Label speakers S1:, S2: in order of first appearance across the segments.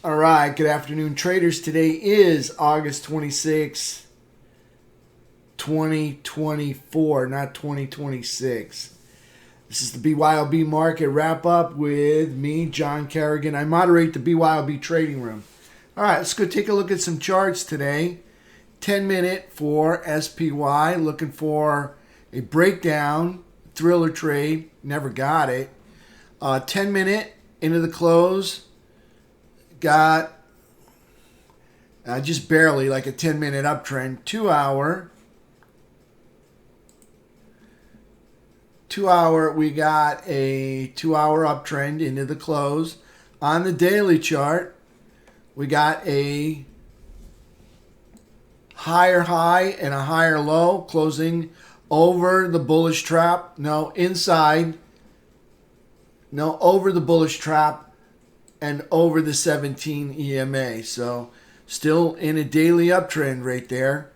S1: All right, good afternoon, traders. Today is August 26, 2024, not 2026. This is the BYOB Market Wrap Up with me, John Kerrigan. I moderate the BYOB Trading Room. All right, let's go take a look at some charts today. 10-minute for SPY, looking for a breakdown, thriller trade, never got it. 10-minute into the close. Got just barely like a 10-minute uptrend. 2 hour. 2 hour, we got a 2 hour uptrend into the close. On the daily chart, we got a higher high and a higher low, closing over the bullish trap. No, inside. No, over the bullish trap and over the 17 EMA. So still in a daily uptrend right there.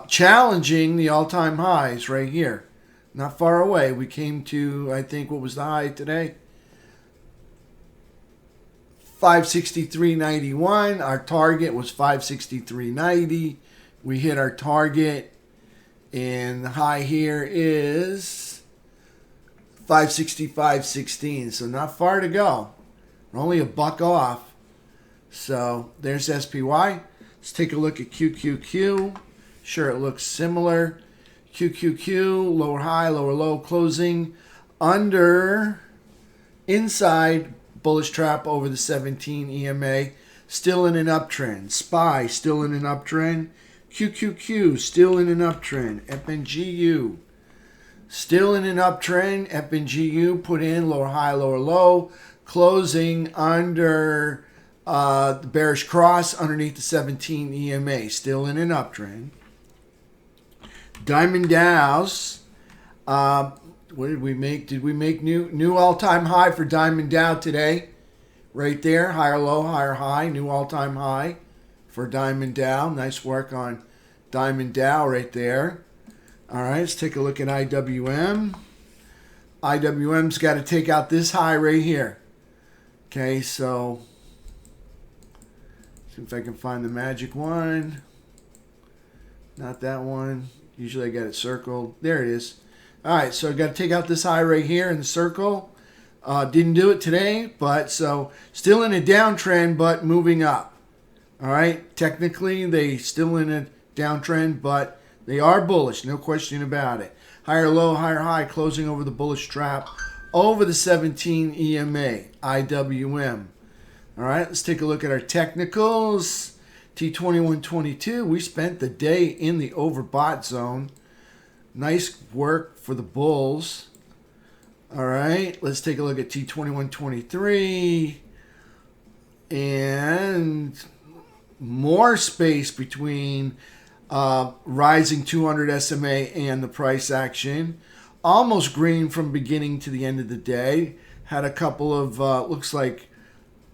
S1: Challenging the all-time highs right here. Not far away. We came to, I think, what was the high today? 563.91. Our target was 563.90. We hit our target. And the high here is 565.16. So not far to go. We're only a buck off. So there's SPY. Let's take a look at QQQ. Sure, it looks similar. QQQ, lower high, lower low, closing under, inside bullish trap over the 17 EMA. Still in an uptrend. SPY still in an uptrend. QQQ still in an uptrend. FNGU still in an uptrend. FNGU put in lower high, lower low, closing under the bearish cross underneath the 17 EMA. Still in an uptrend. Diamond Dows. What did we make? Did we make new all-time high for Diamond Dow today? Right there. Higher low, higher high. New all-time high for Diamond Dow. Nice work on Diamond Dow right there. All right, let's take a look at IWM. IWM's got to take out this high right here. Okay, so see if I can find the magic one. Not that one. Usually I got it circled. There it is. All right, so I got to take out this high right here in the circle. Didn't do it today, but so still in a downtrend, but moving up. All right, technically they still in a downtrend, but they are bullish, no question about it. Higher low, higher high, closing over the bullish trap over the 17 EMA, IWM. All right, let's take a look at our technicals. T2122, we spent the day in the overbought zone. Nice work for the bulls. All right, let's take a look at T2123. And more space between rising 200 SMA and the price action. Almost green from beginning to the end of the day. Had a couple of, looks like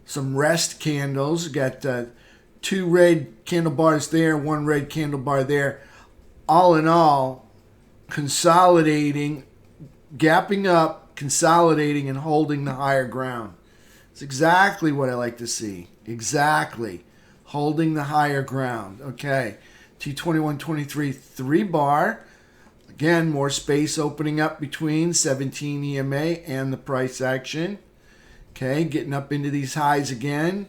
S1: some rest candles. Got two red candle bars there, one red candle bar there. All in all, consolidating, gapping up, consolidating, and holding the higher ground. It's exactly what I like to see. Exactly. Holding the higher ground. Okay. T2123 3 bar. Again, more space opening up between 17 EMA and the price action. Okay, getting up into these highs again.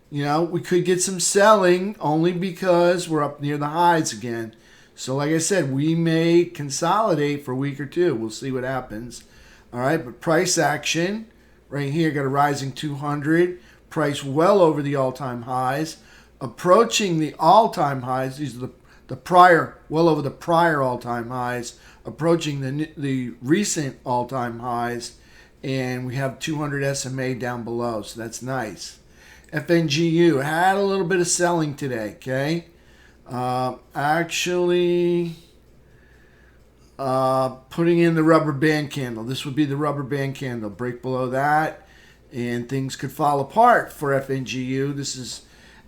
S1: You know, we could get some selling only because we're up near the highs again. So like I said, we may consolidate for a week or two. We'll see what happens. All right, but price action right here, got a rising 200. Price well over the all-time highs. Approaching the all-time highs. These are the prior, well over the prior all-time highs. Approaching the recent all-time highs. And we have 200 SMA down below, so that's nice. FNGU had a little bit of selling today, okay? Actually, putting in the rubber band candle. This would be the rubber band candle. Break below that, and things could fall apart for FNGU. This is,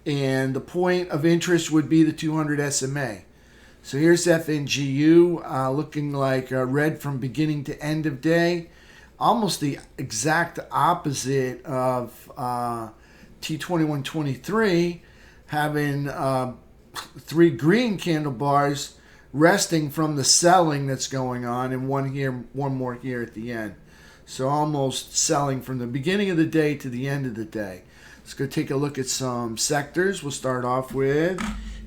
S1: and the point of interest would be the 200 SMA. So here's FNGU looking like red from beginning to end of day. Almost the exact opposite of T2123 having 3 green candle bars resting from the selling that's going on, and one more here at the end. So almost selling from the beginning of the day to the end of the day. Let's go take a look at some sectors. We'll start off with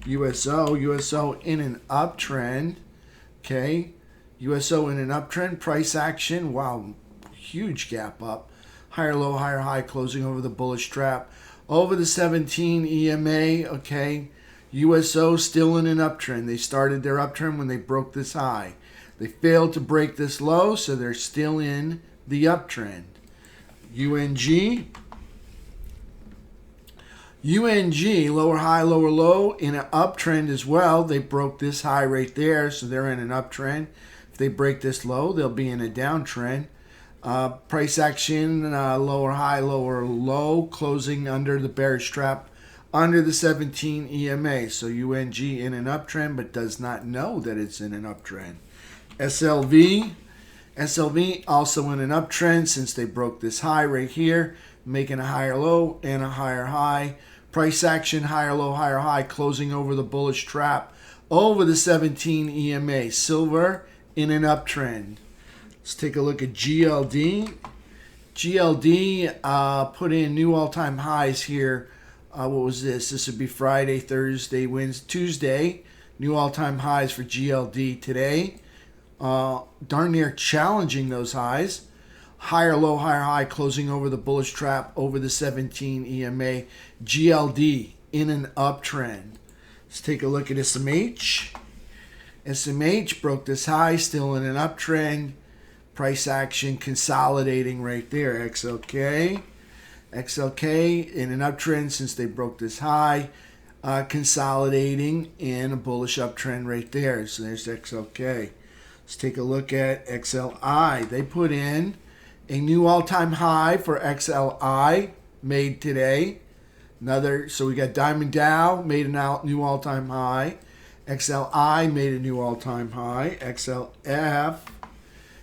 S1: USO. USO in an uptrend. Okay. USO in an uptrend. Price action. Wow. Huge gap up. Higher low, higher high, closing over the bullish trap. Over the 17 EMA. Okay. USO still in an uptrend. They started their uptrend when they broke this high. They failed to break this low, so they're still in the uptrend. UNG. UNG, lower high, lower low, in an uptrend as well. They broke this high right there, so they're in an uptrend. If they break this low, they'll be in a downtrend. Price action, lower high, lower low, closing under the bearish trap, under the 17 EMA. So UNG in an uptrend, but does not know that it's in an uptrend. SLV. SLV also in an uptrend since they broke this high right here, making a higher low and a higher high. Price action, higher low, higher high, closing over the bullish trap over the 17 EMA. Silver in an uptrend. Let's take a look at GLD. GLD put in new all-time highs here. What was this? This would be Friday, Thursday, Wednesday, Tuesday. New all-time highs for GLD today. Darn near challenging those highs. Higher low, higher high, closing over the bullish trap over the 17 EMA. GLD in an uptrend. Let's take a look at SMH. SMH broke this high, still in an uptrend. Price action consolidating right there. XLK. XLK in an uptrend since they broke this high. Consolidating in a bullish uptrend right there. So there's XLK. Let's take a look at XLI. They put in a new all-time high for XLI made today. So we got Diamond Dow made a new all-time high. XLI made a new all-time high. XLF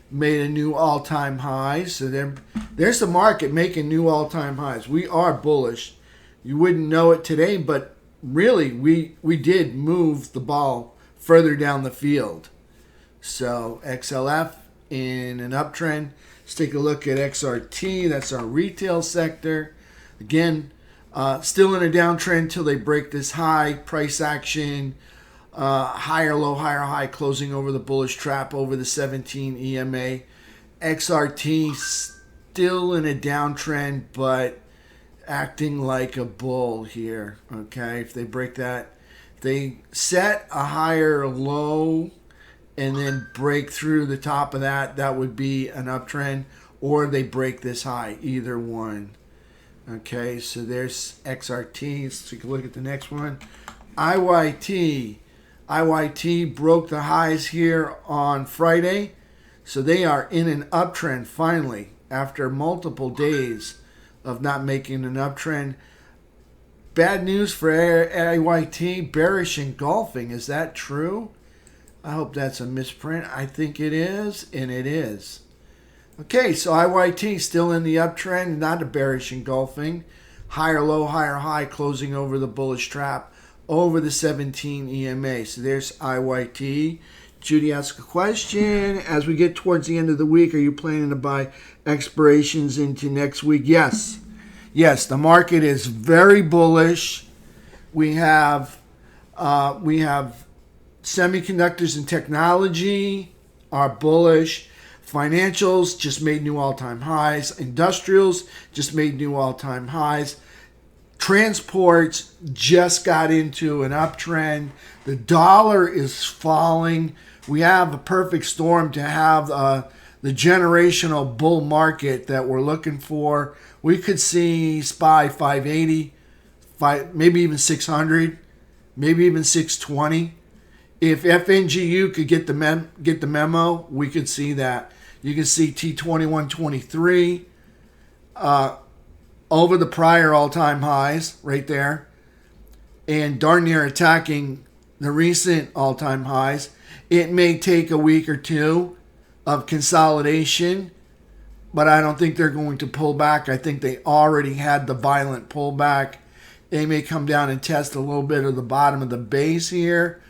S1: made a new all-time high. So there's the market making new all-time highs. We are bullish. You wouldn't know it today, but really we did move the ball further down the field. So XLF in an uptrend. Let's take a look at XRT. That's our retail sector. Again, still in a downtrend till they break this high. Price action, higher low, higher high, closing over the bullish trap over the 17 EMA. XRT still in a downtrend, but acting like a bull here. Okay, if they break that, if they set a higher low and then break through the top of that, that would be an uptrend, or they break this high, either one. Okay, so there's XRT. Let's take a look at the next one. IYT. IYT broke the highs here on Friday, so they are in an uptrend finally after multiple days of not making an uptrend. Bad news for IYT, bearish engulfing. Is that true? I hope that's a misprint. I think it is, and it is. Okay, so IYT still in the uptrend, not a bearish engulfing. Higher low, higher high, closing over the bullish trap over the 17 EMA. So there's IYT. Judy asked a question. As we get towards the end of the week, are you planning to buy expirations into next week? Yes. Yes, the market is very bullish. We have semiconductors and technology are bullish. Financials just made new all-time highs. Industrials just made new all-time highs. Transports just got into an uptrend. The dollar is falling. We have a perfect storm to have the generational bull market that we're looking for. We could see SPY 580, maybe even 600, maybe even 620. If FNGU could get the memo, we could see that. You can see T2123 over the prior all-time highs right there, and darn near attacking the recent all-time highs. It may take a week or two of consolidation, but I don't think they're going to pull back. I think they already had the violent pullback. They may come down and test a little bit of the bottom of the base here,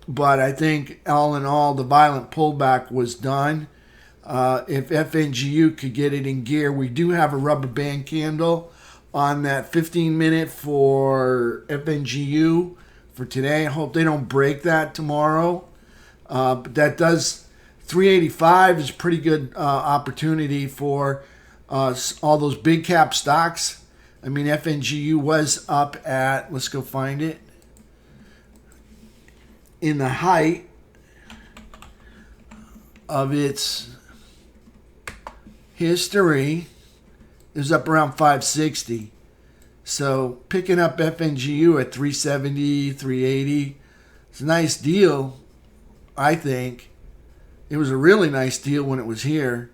S1: but I think all in all, the violent pullback was done. If FNGU could get it in gear, we do have a rubber band candle on that 15-minute for FNGU for today. I hope they don't break that tomorrow. But that does, 385 is a pretty good opportunity for all those big cap stocks. I mean, FNGU was up at, let's go find it, in the height of its history. It was up around 560. So picking up FNGU at 370, 380, it's a nice deal, I think. It was a really nice deal when it was here.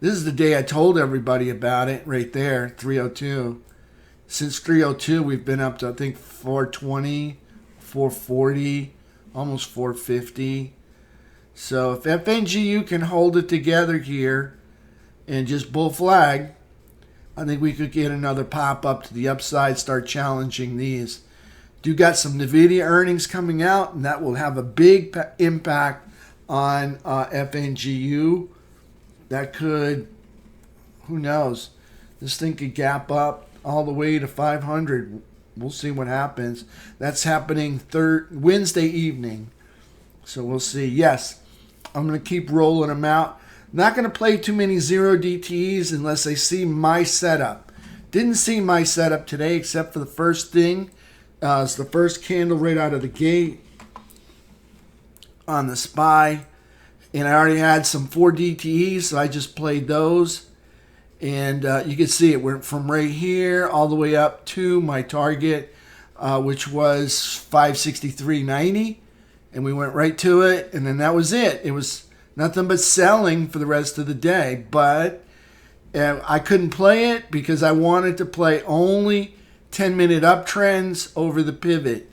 S1: This is the day I told everybody about it right there, 302. Since 302, we've been up to, I think, 420, 440, almost 450. So if FNGU can hold it together here and just bull flag, I think we could get another pop up to the upside, start challenging these. Do got some NVIDIA earnings coming out, and that will have a big impact on FNGU. That could, who knows, this thing could gap up all the way to 500. We'll see what happens. That's happening Wednesday evening. So we'll see. Yes, I'm going to keep rolling them out. Not going to play too many zero DTEs unless I see my setup. Didn't see my setup today except for the first thing. It's the first candle right out of the gate on the SPY. And I already had some 4 DTEs, so I just played those. And you can see it went from right here all the way up to my target, which was 563.90. And we went right to it, and then that was it. It was nothing but selling for the rest of the day. But I couldn't play it because I wanted to play only 10-minute uptrends over the pivot.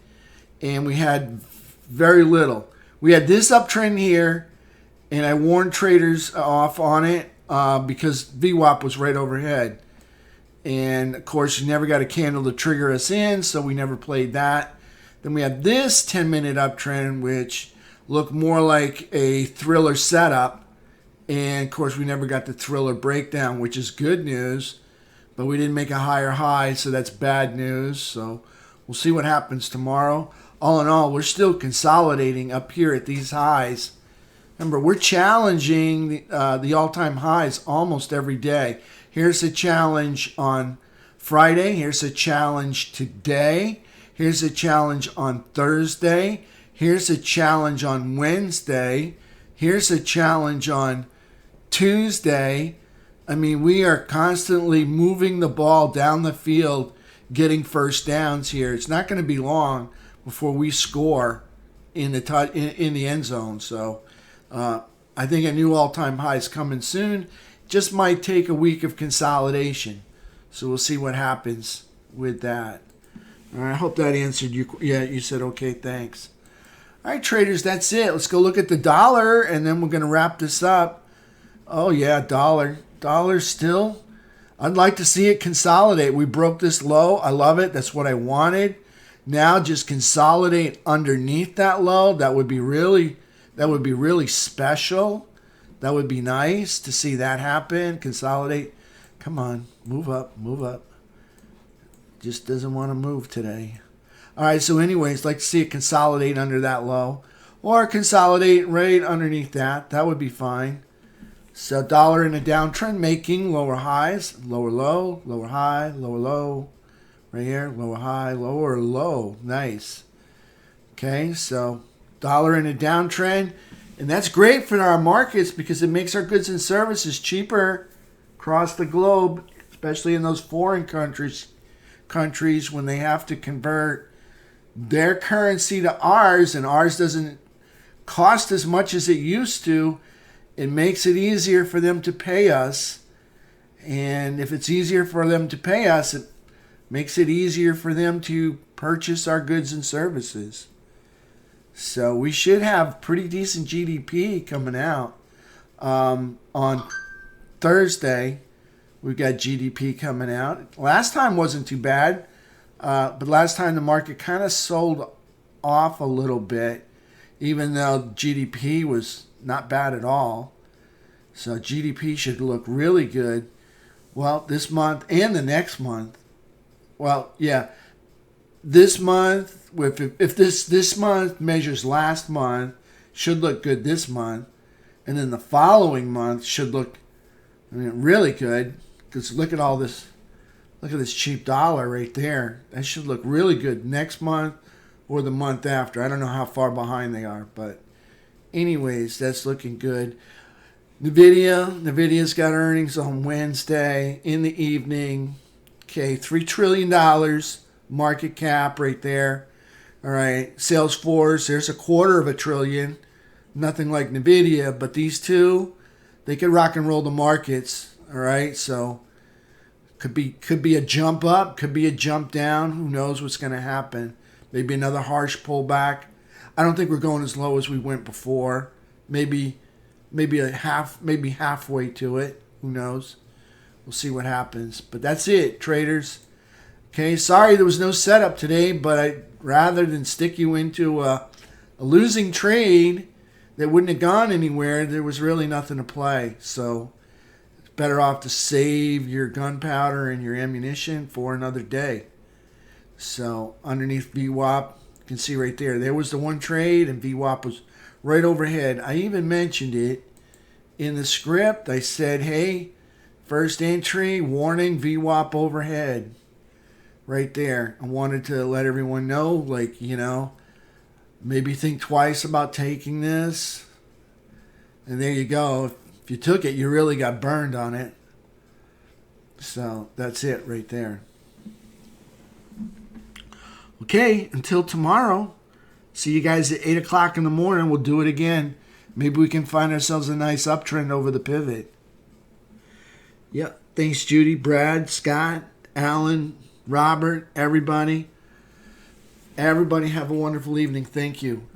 S1: And we had very little. We had this uptrend here, and I warned traders off on it because VWAP was right overhead. And, of course, you never got a candle to trigger us in, so we never played that. Then we have this 10-minute uptrend, which looked more like a thriller setup. And, of course, we never got the thriller breakdown, which is good news. But we didn't make a higher high, so that's bad news. So we'll see what happens tomorrow. All in all, we're still consolidating up here at these highs. Remember, we're challenging the all-time highs almost every day. Here's a challenge on Friday. Here's a challenge today. Here's a challenge on Thursday. Here's a challenge on Wednesday. Here's a challenge on Tuesday. I mean, we are constantly moving the ball down the field, getting first downs here. It's not going to be long before we score in the end zone. So I think a new all-time high is coming soon. Just might take a week of consolidation. So we'll see what happens with that. All right, I hope that answered you. Yeah, you said okay, thanks. All right, traders, that's it. Let's go look at the dollar, and then we're going to wrap this up. Oh, yeah, dollar. Dollar still. I'd like to see it consolidate. We broke this low. I love it. That's what I wanted. Now just consolidate underneath that low. That would be really special. That would be nice to see that happen. Consolidate. Come on, move up, move up. Just doesn't want to move today. All right, so anyways, like to see it consolidate under that low or consolidate right underneath that. That would be fine. So dollar in a downtrend, making lower highs, lower low, lower high, lower low. Right here, lower high, lower low. Nice. Okay, so dollar in a downtrend. And that's great for our markets because it makes our goods and services cheaper across the globe, especially in those foreign countries when they have to convert their currency to ours, and ours doesn't cost as much as it used to. It makes it easier for them to pay us. And if it's easier for them to pay us, it makes it easier for them to purchase our goods and services. So we should have pretty decent GDP coming out on Thursday, we've got GDP coming out. Last time wasn't too bad, but last time the market kind of sold off a little bit, even though GDP was not bad at all. So GDP should look really good. Well, this month and the next month. Well, yeah, this month, if this month measures last month, should look good this month. And then the following month should look, really good. Because look at all this. Look at this cheap dollar right there. That should look really good next month or the month after. I don't know how far behind they are. But anyways, that's looking good. Nvidia's got earnings on Wednesday in the evening. Okay, $3 trillion market cap right there. All right, Salesforce, there's $250 billion. Nothing like Nvidia, but these two, they could rock and roll the markets. All right, so could be a jump up, could be a jump down. Who knows what's going to happen? Maybe another harsh pullback. I don't think we're going as low as we went before. Maybe halfway to it. Who knows? We'll see what happens. But that's it, traders. Okay, sorry there was no setup today, but rather than stick you into a losing trade that wouldn't have gone anywhere, there was really nothing to play. So it's better off to save your gunpowder and your ammunition for another day. So underneath VWAP, you can see right there was the one trade, and VWAP was right overhead. I even mentioned it in the script. I said, hey, first entry, warning, VWAP overhead. Right there. I wanted to let everyone know, maybe think twice about taking this. And there you go. If you took it, you really got burned on it. So that's it right there. Okay, until tomorrow. See you guys at 8 o'clock in the morning. We'll do it again. Maybe we can find ourselves a nice uptrend over the pivot. Yep. Thanks, Judy, Brad, Scott, Alan, Robert, everybody. Everybody have a wonderful evening. Thank you.